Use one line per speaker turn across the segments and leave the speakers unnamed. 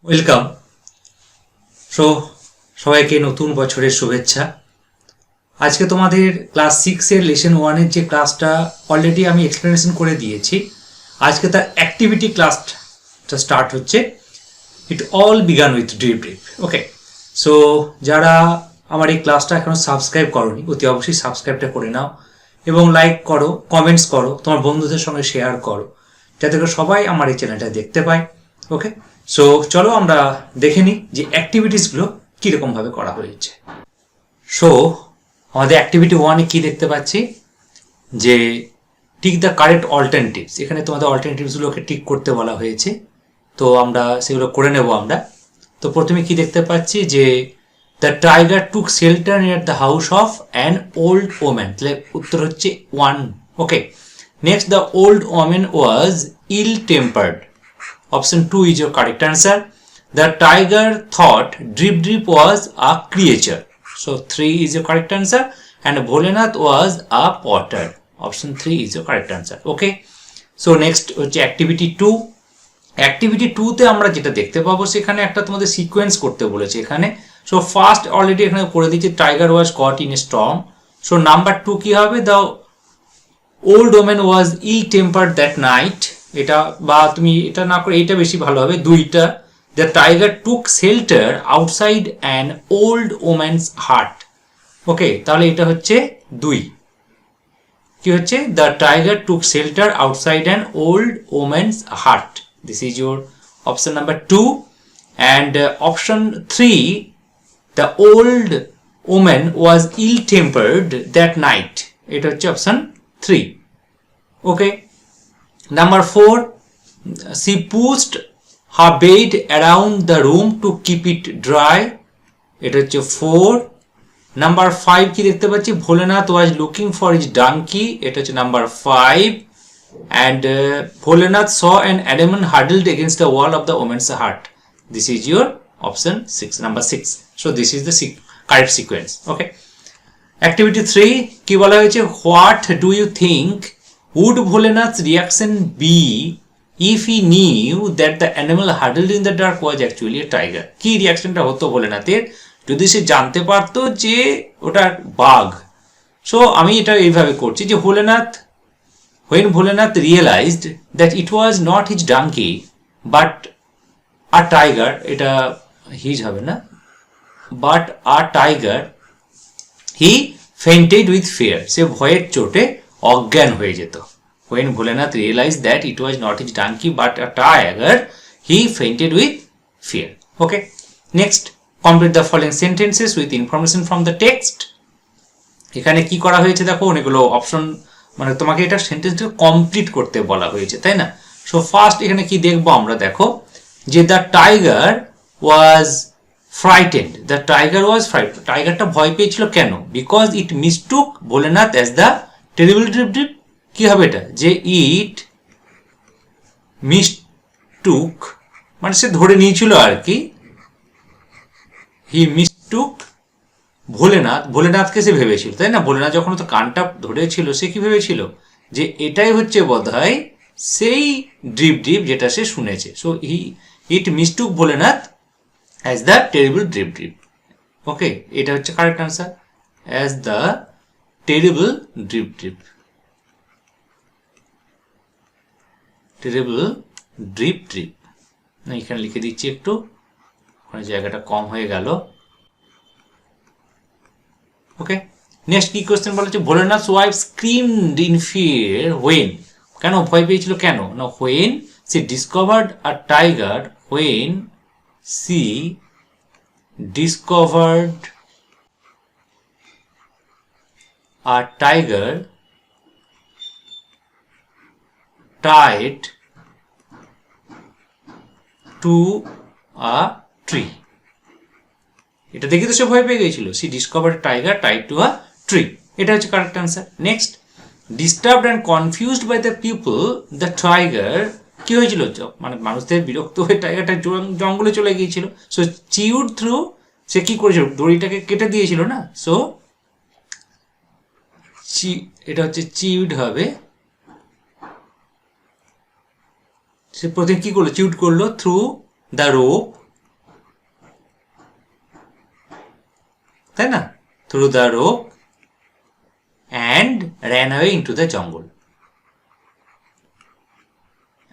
Welcome. So সবাইকে নতুন বছরের শুভেচ্ছা। আজকে তোমাদের ক্লাস 6-এর লেসন 1-এর যে ক্লাসটা অলরেডি আমি এক্সপ্লেনেশন করে দিয়েছি, আজকে তার অ্যাক্টিভিটি ক্লাসটা স্টার্ট হচ্ছে। It all began with drip drip. Okay, so যারা আমার এই ক্লাসটা এখনও সাবস্ক্রাইব করোনি, অতি অবশ্যই সাবস্ক্রাইবটা করে নাও এবং লাইক করো, কমেন্টস করো, তোমার বন্ধুদের সঙ্গে শেয়ার করো, যাতে করে সবাই আমার এই চ্যানেলটা দেখতে পায়। ওকে, সো চলো আমরা দেখে নিই যে অ্যাক্টিভিটিসগুলো কীরকমভাবে করা হয়েছে। সো আমাদের অ্যাক্টিভিটি 1-এ কী দেখতে পাচ্ছি যে টিক দ্য কারেক্ট অল্টারনেটিভস। এখানে তোমাদের অল্টারনেটিভসগুলোকে টিক করতে বলা হয়েছে, তো আমরা সেগুলো করে নেব আমরা। তো প্রথমে কি দেখতে পাচ্ছি যে the tiger took shelter near the house of an old woman, তাহলে উত্তর হচ্ছে 1। Okay, next the old woman was ill tempered, option 2 is your correct answer. The tiger thought Drip Drip was a creature, so 3 is your correct answer. And Bholenath was a potter, option 3 is your correct answer. Okay, so next হচ্ছে activity 2. activity 2 তে আমরা যেটা দেখতে পাবো সেখানে একটা তোমাদের sequence করতে বলেছে এখানে। সো ফার্স্ট অলরেডি এখানে করে দিয়েছে tiger was caught in a storm. So number 2 কি হবে? The old woman was ill tempered that night, এটা বা তুমি এটা না করে এটা বেশি ভালো হবে, দুইটা। The tiger took shelter outside an old woman's hut. Okay, তাহলে এটা হচ্ছে 2। কি হচ্ছে? The tiger took shelter outside an old woman's hut. This is your option number 2। And option 3, the old woman was ill tempered that night, এটা হচ্ছে option 3। Okay, number 4, she pushed her bed around the room to keep it dry, এটা হচ্ছে 4। Number 5 কি দেখতে পাচ্ছি? Bholenath was looking for his donkey, এটা হচ্ছে number 5। And Bholenath saw an animal hurdled against the wall of the women's heart, this is your option 6, number 6। So this is the correct sequence. Okay, activity 3 কি বলা হয়েছে? What do you think would Bholenath's reaction be if he knew that the animal huddled in the dark was actually a tiger? কি রিয়াকশনটা হতো ভোলেনাথের যদি সে জানতে পারতো যে ওটা বাঘ? সো আমি এটা এইভাবে করছি যে when Bholenath realized that it was not his donkey but a tiger, এটা হিজ হবে না, but a tiger, he fainted with fear, সে ভয়ের চোটে অজ্ঞান হয়ে যেত। when Bholenath realized that it was not his donkey but a tiger, he fainted with fear. Okay, next, complete the following sentences with information from the text. এখানে কি করা হয়েছে দেখো, অনেকগুলো অপশন, মানে তোমাকে এটা সেন্টেন্সটা কমপ্লিট করতে বলা হয়েছে, তাই না? সো ফার্স্ট এখানে কি দেখবো আমরা, দেখো যে the tiger was frightened, the tiger was frightened, টাইগারটা ভয় পেয়েছিল কেন? Because it mistook Bholenath as the terrible drip drip. কি হবে এটা? যে ইট মিস্টুক, মানে সে ধরে নিয়েছিল আর কি, হি মিস্টুক ভোলেনাথ, ভোলেনাথকে সে ভেবেছিল, তাই না? ভোলেনাথ যখন তো কানটা ধরেছিল সে কি ভেবেছিল? যে এটাই হচ্ছে বোধহয় সেই ড্রিপ ড্রিপ যেটা সে শুনেছে। So it mistook Bholenath as the terrible drip drip. Okay, এটা হচ্ছে correct answer, as the terrible drip drip, terrible drip drip. না, এখানে লিখে দিচ্ছি একটু, ওখানে জায়গাটা কম হয়ে গেল। ওকে, নেক্সট কি কোশ্চেন বলা হচ্ছে? Bholenath's wife screamed in fear when, কেন ভয় পেয়েছিল কেন? না, when she discovered a tiger, when she discovered a tiger tied to a tree, এটা দেখে তো সে ভয় পেয়ে গিয়েছিল। She discovered tiger tied to a tree, এটা হচ্ছে correct answer. Next, disturbed and confused by the people, the tiger, কি হয়েছিল? মানে মানুষদের বিরক্ত হয়ে টাইগারটা জঙ্গলে চলে গিয়েছিল। সো চিউড থ্রু, সে কি করেছিল? দড়িটাকে কেটে দিয়েছিল না। সো এটা হচ্ছে চিউড হবে, সে প্রথমে কি করলো? চিউড করলো থ্রু দ্য রোপ তাই না? through the rope and ran away into the jungle.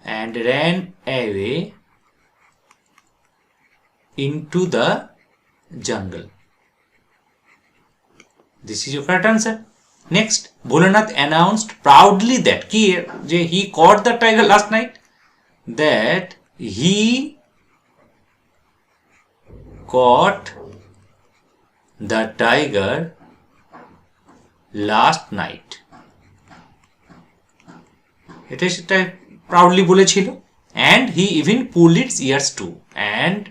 And ran away into the jungle. This is your correct answer. Next, Bholenath announced proudly that he caught the tiger last night. That he caught the tiger last night. এটা সেটা proudly বলেছিল, and he even pulled its ears too. And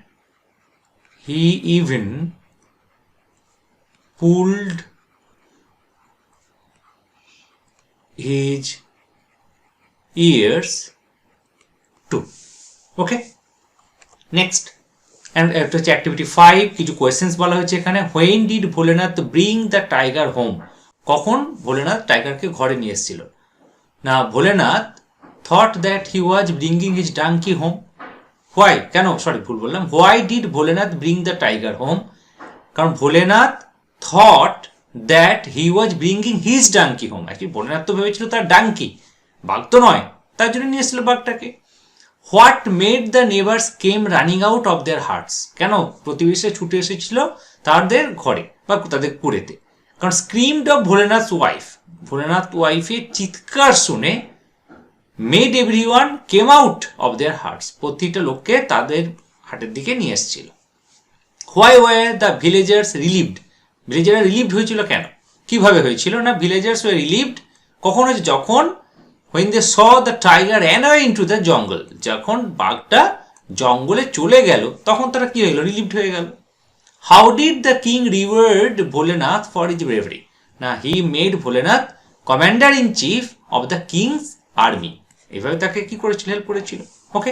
he even pulled his ears too. Okay, next, and একটা হচ্ছে activity 5, কিছু questions বলা হয়েছে এখানে. when did Bholenath bring the tiger home? কখন ভোলেনাথ টাইগারকে ঘরে নিয়ে এসেছিল? না, Bholenath thought that he was bringing his donkey home. why ভুল বললাম. why did Bholenath bring the tiger home? কারণ Bholenath thought that he was bringing his donkey home. Actually Bholenath তো ভেবেছিল তার ডাঙ্কি, বাঘ তো নয়, তার জন্য নিয়ে এসেছিল বাঘটাকে. What made the neighbours came running out of their hearts? কেন প্রতিবেশীরা ছুটে এসেছিল তাদের ঘরে বা তাদের কুড়েতে? কারণ screamed of Bholenath wife, Bholenath ওয়াইফের চিৎকার শুনে made everyone came out of their hearts, প্রতিটা লোককে তাদের হাটের দিকে নিয়ে এসেছিল. Why were the villagers relieved? ভিলেজাররা রিলিভড হয়েছিল কেন, কিভাবে হয়েছিল? না, ভিলেজার্স ওয়ার রিলিভড কখন হয়েছে? যখন when they saw the tiger ran away into the jungle, যখন বাঘটা জঙ্গলে চলে গেল তখন তারা কি হলো? রিলিভড হয়ে গেল. How did the king reward Bholenath for his bravery? না, he made Bholenath commander in chief of the king's army. এইভাবে তাকে কি করেছিল? হেল্প করেছিল. Okay,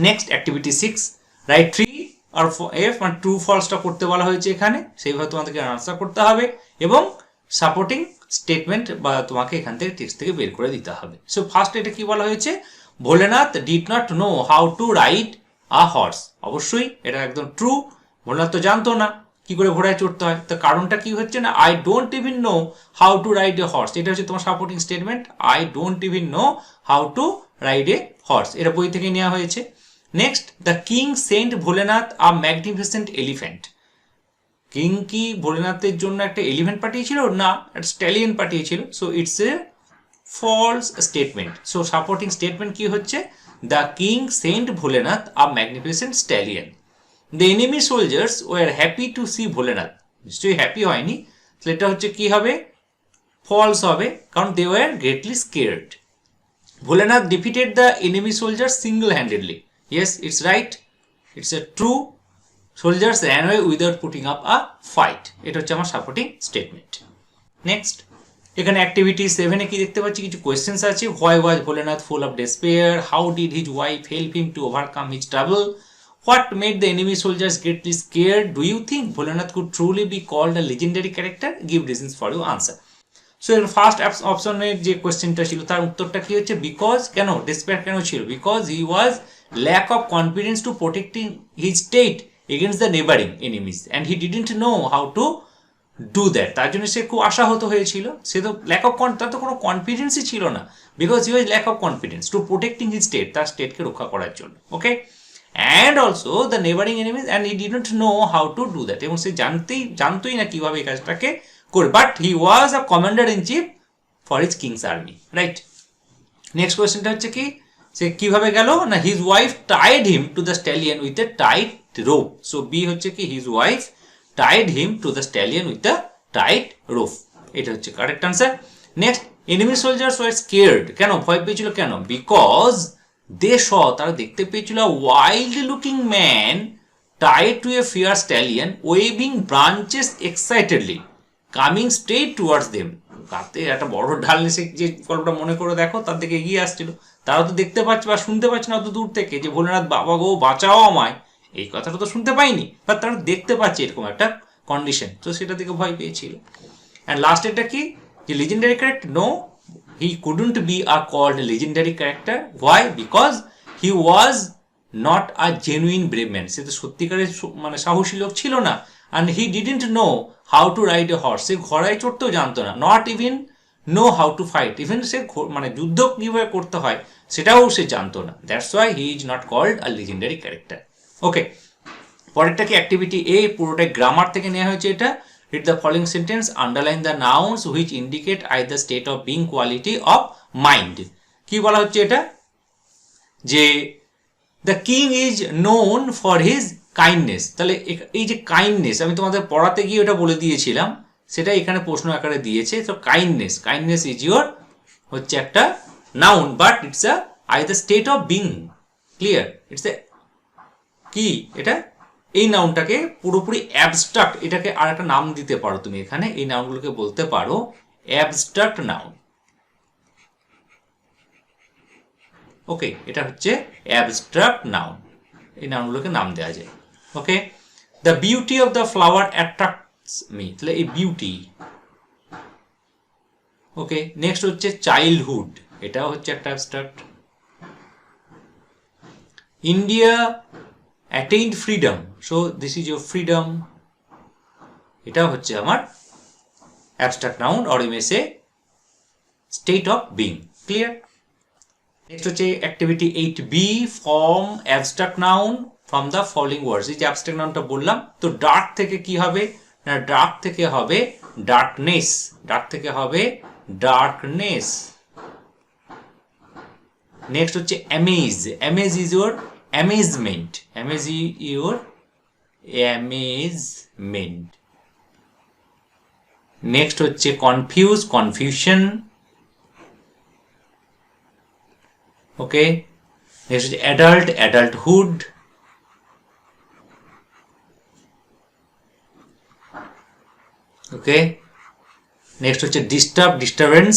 next activity 6, write T আর এফ, মানে ট্রু ফলসটা করতে বলা হয়েছে এখানে, সেইভাবে তোমাদেরকে আনসার করতে হবে এবং সাপোর্টিং স্টেটমেন্ট বা তোমাকে এখান থেকে টেক্সট থেকে বের করে দিতে হবে. সো ফার্স্ট এটা কি বলা হয়েছে? Bholenath did not know how to ride a horse. অবশ্যই এটা একদম ট্রু. ভোলেনাথ তো জানতো না কি করে ঘোড়ায় চড়তে হয়. তো কারণটা কি হচ্ছে? না, I don't even no how to ride a horse. এটা হচ্ছে তোমার supporting statement. I don't even no how to ride a horse, এটা বই থেকে নেওয়া হয়েছে. Next, the king sent Bholenath a magnificent elephant. King কি ভোলেনাথের জন্য একটা এলিফ্যান্ট পাঠিয়েছিল? না, একটা স্ট্যালিয়ন পাঠিয়েছিল. So it's a false statement. So supporting statement কি হচ্ছে? The king sent Bholenath a magnificent stallion. The enemy soldiers were happy to see Bholenath. নিশ্চয়ই হ্যাপি হয়নি, তাহলে এটা হচ্ছে কি হবে? ফলস হবে, কারণ they were greatly scared. Bholenath defeated the enemy soldiers single handedly. Yes, it's right, it's a true. Soldiers ran away without putting up a fight. এটা হচ্ছে আমার সাপোর্টিং স্টেটমেন্ট. নেক্সট, এখানে অ্যাক্টিভিটি 7-এ কি দেখতে পাচ্ছি? কিছু কোয়েশ্চেন্স আছে. Why was Bholenath full of despair? How did his wife help him to overcome his trouble? What made the enemy soldiers greatly scared? Do you think Bholenath could truly be called a legendary character? Give reasons for your answer. So এর first অপশনের যে কোয়েশ্চেনটা ছিল তার উত্তরটা কি হচ্ছে? Because, কেন ডেসপেয়ার কেন ছিল? Because he was lack of confidence to protecting his state against the neighboring enemies and he didn't know how to do that. তার জন্য সে খুব আশাহত হয়েছিল. সে তো ল্যাক অফ তার তো কোনো কনফিডেন্সই ছিল না. Because he was lack of confidence to protecting his state, তার স্টেটকে রক্ষা করার জন্য. Okay, and also the neighbouring enemies and he didn't know how to do that, এবং সে জানতোই না কিভাবে এই কাজটাকে করবে. But he was a commander in chief for his king's army. Right. Next কোয়েশ্চেনটা হচ্ছে কি? সে কিভাবে গেল? না, his wife tied him to the stallion with A tight rope. So B হচ্ছে কি? his wife tied him to the stallion with a tight rope. এটা হচ্ছে correct answer. Next, enemy soldiers were scared. কেন ভয় পেয়েছিল? কেন? because they saw, তারা দেখতে পেয়েছিল wild looking man tied to a fierce stallion waving branches excitedly coming straight towards them. কাতে একটা বড় ঢাল এসে, যে গল্পটা মনে করে দেখো, তার দিকে এগিয়ে আসছিল. তারা তো দেখতে পাচ্ছে বা শুনতে পাচ্ছে না অত দূর থেকে যে ভোলেনাথ বাবা গো বাঁচাও আমায়, এই কথাটা তো শুনতে পাইনি, বাট তারা দেখতে পাচ্ছে এরকম একটা কন্ডিশন. তো সেটা থেকে ভয় পেয়েছিল. অ্যান্ড লাস্ট এটা কি? যে legendary character? No, he couldn't be a called legendary character. Why? Because he was not a genuine brave man, সে তো সত্যিকারের মানে সাহসী লোক ছিল না। And he didn't know how to ride a horse, সে ঘোড়ায় চড়তেও জানতো না। Not even know how to fight, even সে মানে যুদ্ধ কীভাবে করতে হয় সেটাও সে জানতো না। That's why he is not called a legendary character. ওকে, পরেরটা কি অ্যাক্টিভিটি এ, পুরোটাই গ্রামার থেকে নেওয়া হয়েছে এটা। Read the following sentence, underline the nouns which indicate either state of being, quality of mind. কি বলা হচ্ছে এটা, যে the king is known for his kindness. তাহলে এই যে কাইন্ডনেস আমি তোমাদের পড়াতে গিয়ে ওটা বলে দিয়েছিলাম, সেটা এখানে প্রশ্ন আকারে দিয়েছে। তো কাইন্ডনেস, কাইন্ডনেস ইজ ইয়োর হচ্ছে একটা noun, but it's a either state of being. Clear? It's a কি এটা, এই নাউনটাকে পুরোপুরি অ্যাবস্ট্রাক্ট, এটাকে আর একটা নাম দিতে পারো তুমি এখানে, এই নাউনগুলোকে বলতে পারো অ্যাবস্ট্রাক্ট নাউন। ওকে, এটা হচ্ছে অ্যাবস্ট্রাক্ট নাউন, এই নাউনগুলোকে নাম দেওয়া যায়। Okay, the beauty of the flower attracts me, তাহলে এই বিউটি। ওকে, নেক্সট হচ্ছে চাইল্ডহুড, এটাও হচ্ছে একটা abstract. India attained freedom, so this is your freedom, এটাও হচ্ছে আমার abstract noun, or you may say state of being. Clear? Next হচ্ছে activity 8B, form abstract noun from the following words. এই যে অ্যাবস্ট্রাক্ট নাউনটা বললাম, তো ডার্ক থেকে কি হবে না, ডার্ক থেকে হবে ডার্কনেস, ডার্ক থেকে হবে ডার্কনেস। নেক্সট হচ্ছে amaze, amaze is your amazement, amaze your amazement. Next হচ্ছে কনফিউজ, কনফিউশন। ওকে, নেক্সট হচ্ছে অ্যাডাল্ট, অ্যাডাল্টহুড। ওকে, নেক্সট হচ্ছে disturb, disturbance.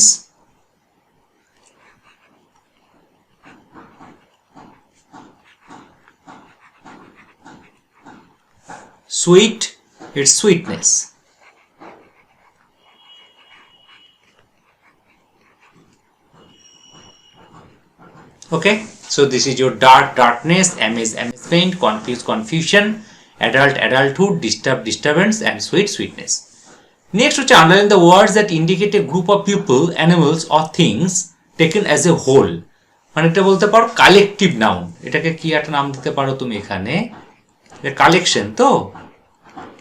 Sweet, it's sweetness. Okay, so this is your dark, darkness, amaze, amazement, confuse, confusion, adult, adulthood, disturb, disturbance, and sweet, sweetness. Next হচ্ছে underline the words that indicate a group of people, animals or things taken as a whole. মানে এটা বলতে পারো collective noun, এটাকে কি একটা নাম দিতে পারো তুমি এখানে, কালেকশন তো,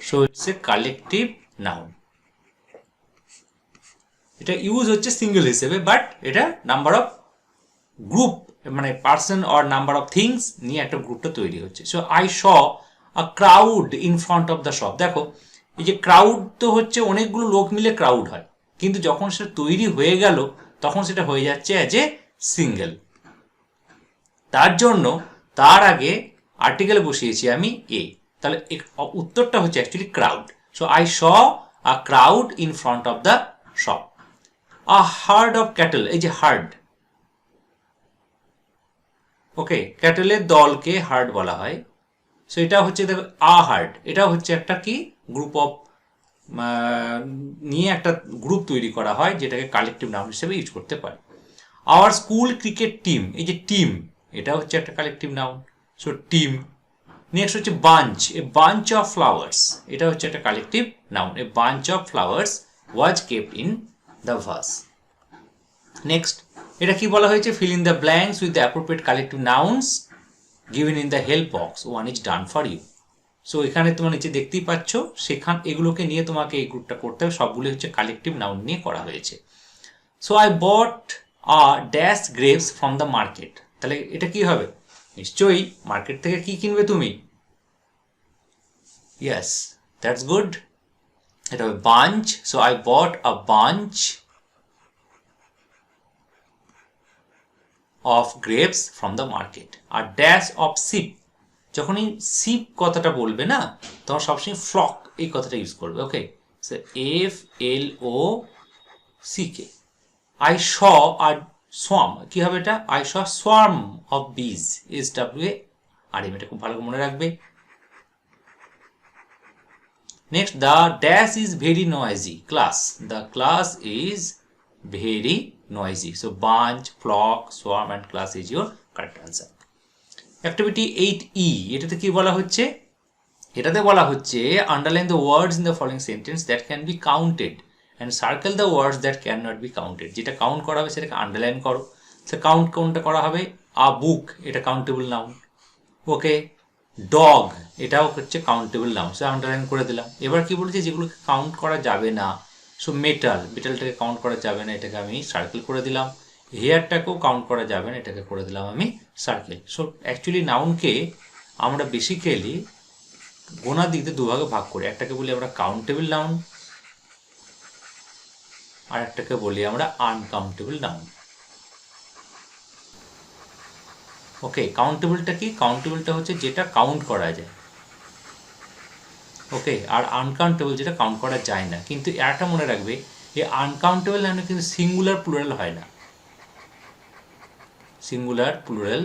so it's a collective noun. এটা ইউজ হচ্ছে সিঙ্গেল হিসেবে, বাট এটা নাম্বার অফ গ্রুপ মানে person or number of things নিয়ে একটা গ্রুপটা তৈরি হচ্ছে। So I saw a crowd in front of the shop. দেখো এই যে ক্রাউড তো হচ্ছে অনেকগুলো লোক মিলে ক্রাউড হয়, কিন্তু যখন সেটা তৈরি হয়ে গেল তখন সেটা হয়ে যাচ্ছে অ্যাজ এ সিঙ্গেল। তার জন্য তার আগে আর্টিকেল বসিয়েছি আমি এ, তাহলে উত্তরটা হচ্ছে actually crowd. So I saw a crowd in front of the shop. A hard of cattle, এই যে হার্ড, ওকে, ক্যাটেলের দলকে হার্ড বলা হয়। সো এটা হচ্ছে দেখো আ হার্ড, এটা হচ্ছে একটা কি গ্রুপ অফ নিয়ে একটা গ্রুপ তৈরি করা হয়, যেটাকে কালেকটিভ নাউন হিসেবে ইউজ করতে পারে। আওয়ার স্কুল ক্রিকেট টিম, এই যে টিম, এটা হচ্ছে একটা collective noun, so team. Next হচ্ছে bunch, a bunch of flowers, এটা হচ্ছে একটা collective noun, a bunch of flowers was kept in the vase. Next এটা কি বলা হয়েছে, fill in the blanks with the appropriate collective nouns given in the help box, one is done for you. So এখানে তোমার নিচে দেখতেই পাচ্ছ, সেখান এগুলোকে নিয়ে তোমাকে এই গ্রুপটা করতে হবে, সবগুলো হচ্ছে কালেকটিভ নাউন নিয়ে করা হয়েছে। So I bought a dash grapes from the market, তাহলে এটা কি হবে, নিশ্চয়ই মার্কেট থেকে কি কিনবে তুমি, ইয়েস দ্যাটস গুড, এটা হবে bunch. So I bought a bunch of grapes from the market. A dash of sheep, যখনই sheep কথাটা বলবে না তখন সবসময় ফ্লক এই কথাটা ইউজ করবে। ওকে, so FLOCK। I saw a swarm, কি হবে এটা, I saw swarm of bees, SWARM, এটা খুব ভালো করে মনে রাখবে। Next, the dash is very noisy class, the class is very noisy. So bunch, flock, swarm and class is your correct answer. Activity 8E, এটাতে কি বলা হচ্ছে? এটাতে বলা হচ্ছে underline the words in the following sentence that can be counted and circle the words that can not be counted. যেটা count করা হবে সেটাকে আন্ডারলাইন করো। সে কোনটা করা হবে? আ বুক, এটা কাউন্টেবল নাউন। ওকে, ডগ, এটাও হচ্ছে কাউন্টেবল নাউন, সে আন্ডারলাইন করে দিলাম। এবার কি বলেছে? যেগুলোকে কাউন্ট করা যাবে না, সো মেটালটাকে কাউন্ট করা যাবে না, এটাকে আমি সার্কেল করে দিলাম। হেয়ারটাকেও কাউন্ট করা যাবে না, এটাকে করে দিলাম আমি সার্কেল। সো অ্যাকচুয়ালি নাউনকে আমরা বেসিক্যালি গোনা দিতে দুভাগে ভাগ করি। একটাকে বলি আমরা কাউন্টেবল নাউন, আর একটাকে বলি আমরা আনকাউন্টেবল নাউন। ওকে, কাউন্টেবলটা কি? কাউন্টেবলটা হচ্ছে যেটা কাউন্ট করা যায়। ওকে, আর আনকাউন্টেবল যেটা কাউন্ট করা যায় না। কিন্তু একটা মনে রাখবে, এই আনকাউন্টেবল নাউনে কিন্তু সিঙ্গুলার প্লুরাল হয় না। সিঙ্গুলার প্লুরাল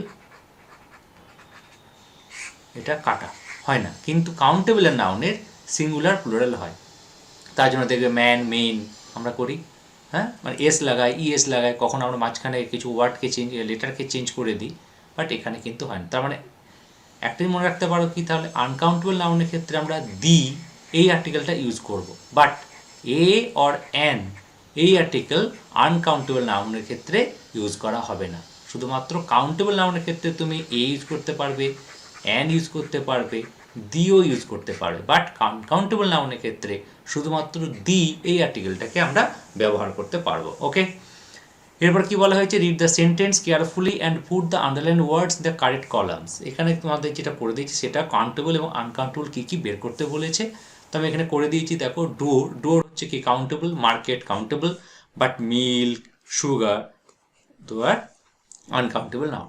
এটা কাটা হয় না, কিন্তু কাউন্টেবল নাউনের সিঙ্গুলার প্লুরাল হয়। তার জন্য দেখবে ম্যান, মেন আমরা করি, হ্যাঁ, মানে এস লাগাই, ইএস লাগাই, কখন আমরা মাঝখানে কিছু ওয়ার্ডকে লেটারকে চেঞ্জ করে দিই, বাট এখানে কিন্তু হয় না। তার মানে একটাই মনে রাখতে পারো কি, তাহলে আনকাউন্টেবল নাউনের ক্ষেত্রে আমরা দি এই আর্টিকেলটা ইউজ করব, বাট এ অর অ্যান এই আর্টিকেল আনকাউন্টেবল নাউনের ক্ষেত্রে ইউজ করা হবে না। শুধুমাত্র কাউন্টেবল নাউনের ক্ষেত্রে তুমি এ ইউজ করতে পারবে, অ্যান ইউজ করতে পারবে, দিও ইউজ করতে পারবে, বাট আনকাউন্টেবল নাউনের ক্ষেত্রে শুধুমাত্র দি এই আর্টিকেলটাকে আমরা ব্যবহার করতে পারবো। ওকে, এরপর কি বলা হয়েছে? Read the sentence carefully and put the underline words the correct columns. এখানে তোমাদের যেটা করে দিয়েছি সেটা কাউন্টেবল এবং আনকাউন্টেবল কী কী বের করতে বলেছে, তো আমি এখানে করে দিয়েছি। দেখো, ডোর হচ্ছে কি countable, market countable, but milk, sugar তো আর আনকাউন্টেবল নাও।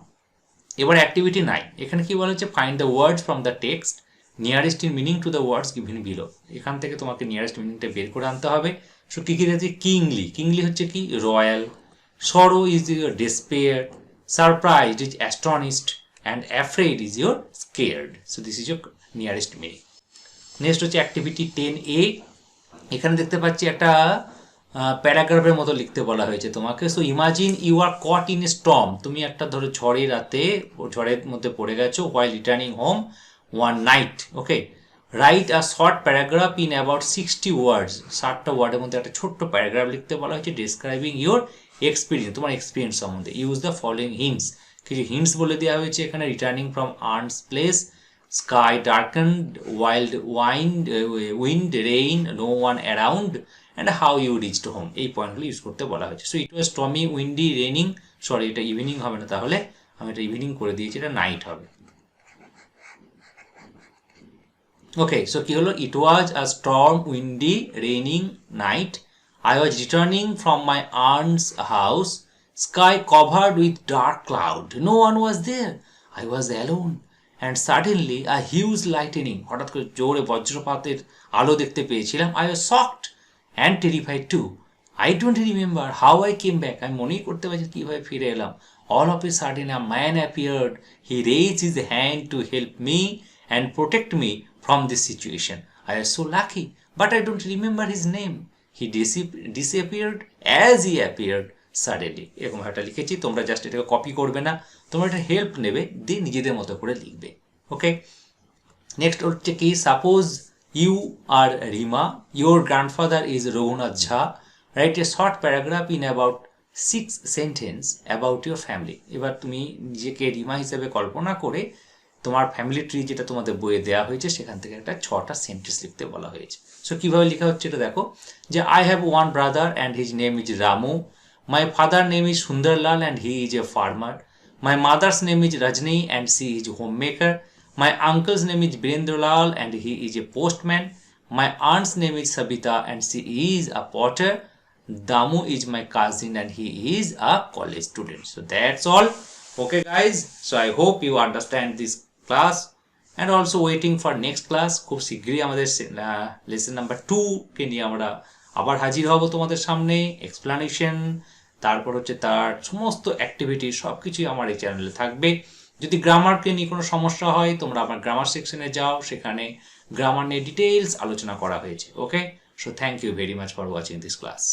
এবার অ্যাক্টিভিটি 9, এখানে কি বলা হচ্ছে? Find the words from the text nearest in meaning to the words given below. এখান থেকে তোমাকে নিয়ারেস্ট মিনিংটা বের করে আনতে হবে। সো কী কী রয়েছে? কিংলি হচ্ছে কি? Royal. Sorrow is your despair, surprised is astonished, and afraid is your scared. So this is your nearest meaning. Next হচ্ছে অ্যাক্টিভিটি 10A, এখানে দেখতে পাচ্ছি একটা প্যারাগ্রাফের মতো লিখতে বলা হয়েছে তোমাকে। So imagine you are caught in a storm, তুমি একটা ধরো ঝড়ের মধ্যে পড়ে গেছো, while returning home one night. Okay, write a short paragraph in about 60 words, 60টা ওয়ার্ডের মধ্যে একটা ছোট্ট প্যারাগ্রাফ লিখতে বলা হয়েছে, ডিসক্রাইবিং ইউর এক্সপিরিয়েন্স, তোমার এক্সপিরিয়েন্স সম্বন্ধে। ইউজ দ্য ফলোইং হিন্টস, কিছু হিন্টস বলে দেওয়া হয়েছে এখানে। রিটার্নিং ফ্রম আর্নস place, sky darkened, wind, rain, no one around, and how you reached home, এই পয়েন্টগুলো ইউজ করতে বলা হয়েছে। So it was stormy, Windy, raining, sorry এটা ইভিনিং হবে না, তাহলে আমি এটা ইভিনিং করে দিয়েছি, এটা নাইট হবে। ওকে, সো কি হলো? It was a storm, windy, raining night, I was returning from my aunt's house, sky covered with dark cloud. No one was there. I was alone. And suddenly a huge lightning, হঠাৎ করে জোরে বজ্রপাতের আলো দেখতে পেয়েছিলাম। I was shocked and terrified too. I don't remember how I came back. আমি মনেই করতে পারছি কীভাবে ফিরে এলাম। All of a sudden a man appeared. He raised his hand to help me and protect me from this situation. I was so lucky, but I don't remember his name. He disappeared as he appeared suddenly. এরকম একটা লিখেছি, তোমরা just এটাকে copy করবে না, তোমরা এটা help নেবে, দিয়ে নিজেদের মতো করে লিখবে। ওকে, নেক্সট হচ্ছে কি? Suppose you are Rima, your grandfather is Raghunath Jha, write a short paragraph in about 6 sentence about your family. এবার তুমি নিজেকে রিমা হিসেবে কল্পনা করে তোমার ফ্যামিলি ট্রি যেটা তোমাদের বইয়ে দেওয়া হয়েছে সেখান থেকে একটা 6টা সেন্টেন্স লিখতে বলা হয়েছে। সো কীভাবে লেখা হচ্ছে এটা দেখো, যে I have one brother and his name is Ramu, my father name is Sundarlal and he is a farmer, my mother's name is Rajani and she is home maker, my uncle's name is Birendralal and he is a postman, my aunt's name is Sabita and she is a potter, Damu is my cousin and he is a college student. So that's all. Okay guys, so I hope you understand this class and also waiting for next class. খুব শীঘ্রই আমাদের lesson number 2 কে নিয়ে আমরা আবার হাজির হব তোমাদের সামনে। এক্সপ্লানেশন, তারপর হচ্ছে তার সমস্ত অ্যাক্টিভিটি সব কিছুই আমার এই চ্যানেলে থাকবে। যদি গ্রামারকে নিয়ে কোনো সমস্যা হয় তোমরা আমার গ্রামার সেকশনে যাও, সেখানে গ্রামার নিয়ে ডিটেইলস আলোচনা করা হয়েছে। ওকে, so thank you very much for watching this class.